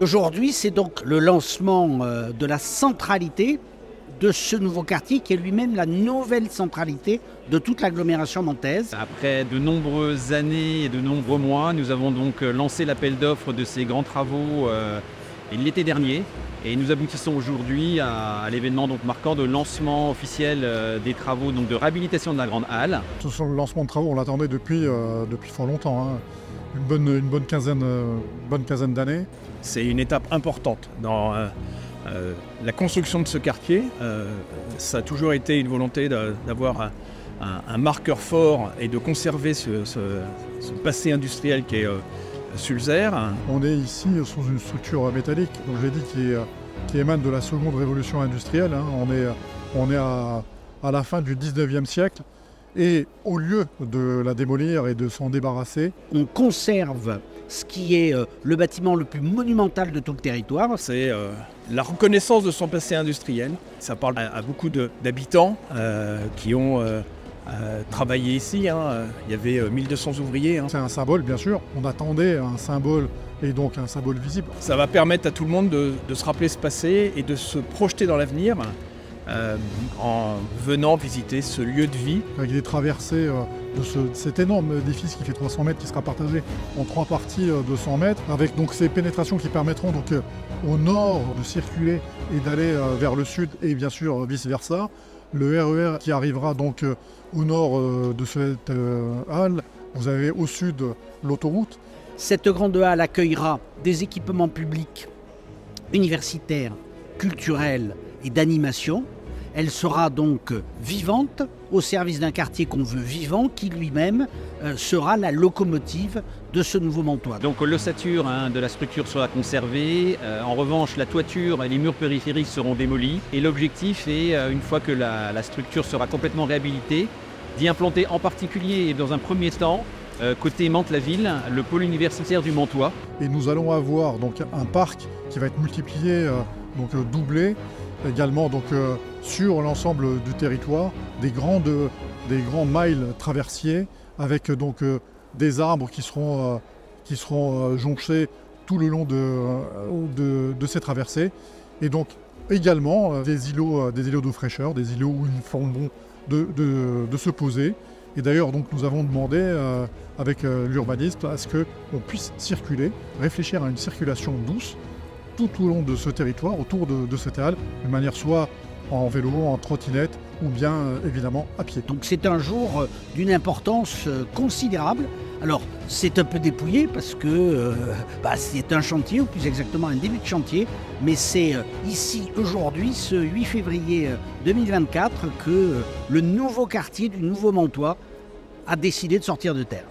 Aujourd'hui, c'est donc le lancement de la centralité de ce nouveau quartier qui est lui-même la nouvelle centralité de toute l'agglomération nantaise. Après de nombreuses années et de nombreux mois, nous avons donc lancé l'appel d'offres de ces grands travaux l'été dernier. Et nous aboutissons aujourd'hui à l'événement marquant de lancement officiel des travaux de réhabilitation de la Grande Halle. Ce sont le lancement de travaux, on l'attendait depuis fort longtemps, hein. Une bonne quinzaine d'années. C'est une étape importante dans la construction de ce quartier. Ça a toujours été une volonté d'avoir un marqueur fort et de conserver ce passé industriel qui est Sulzer. On est ici sous une structure métallique, donc j'ai dit qui émane de la seconde révolution industrielle, hein. On est à la fin du 19e siècle. Et au lieu de la démolir et de s'en débarrasser, on conserve ce qui est le bâtiment le plus monumental de tout le territoire. C'est la reconnaissance de son passé industriel. Ça parle à beaucoup d'habitants qui ont travaillé ici, hein. Il y avait 1200 ouvriers, hein. C'est un symbole, bien sûr. On attendait un symbole et donc un symbole visible. Ça va permettre à tout le monde de se rappeler ce passé et de se projeter dans l'avenir. En venant visiter ce lieu de vie. Avec des traversées de cet énorme édifice qui fait 300 mètres, qui sera partagé en 3 parties de 100 mètres, avec donc ces pénétrations qui permettront donc au nord de circuler et d'aller vers le sud et bien sûr vice-versa. Le RER qui arrivera donc au nord de cette halle. Vous avez au sud l'autoroute. Cette grande halle accueillera des équipements publics, universitaires, culturels et d'animation. Elle sera donc vivante, au service d'un quartier qu'on veut vivant, qui lui-même sera la locomotive de ce nouveau Montois. Donc l'ossature de la structure sera conservée. En revanche, la toiture et les murs périphériques seront démolis. Et l'objectif est, une fois que la structure sera complètement réhabilitée, d'y implanter en particulier et dans un premier temps, côté Mantes-la-Ville, le pôle universitaire du Montois. Et nous allons avoir donc un parc qui va être multiplié, doublé. Également sur l'ensemble du territoire, des grands miles traversiers avec des arbres qui seront jonchés tout le long de ces traversées. Et donc également des îlots d'eau fraîcheur, des îlots où il faut bon de se poser. Et d'ailleurs nous avons demandé avec l'urbaniste à ce qu'on puisse circuler, réfléchir à une circulation douce tout au long de ce territoire, autour de cette halle, de manière soit en vélo, en trottinette ou bien évidemment à pied. Donc c'est un jour d'une importance considérable. Alors c'est un peu dépouillé parce que c'est un chantier, ou plus exactement un début de chantier, mais c'est ici aujourd'hui, ce 8 février 2024, que le nouveau quartier du nouveau Montois a décidé de sortir de terre.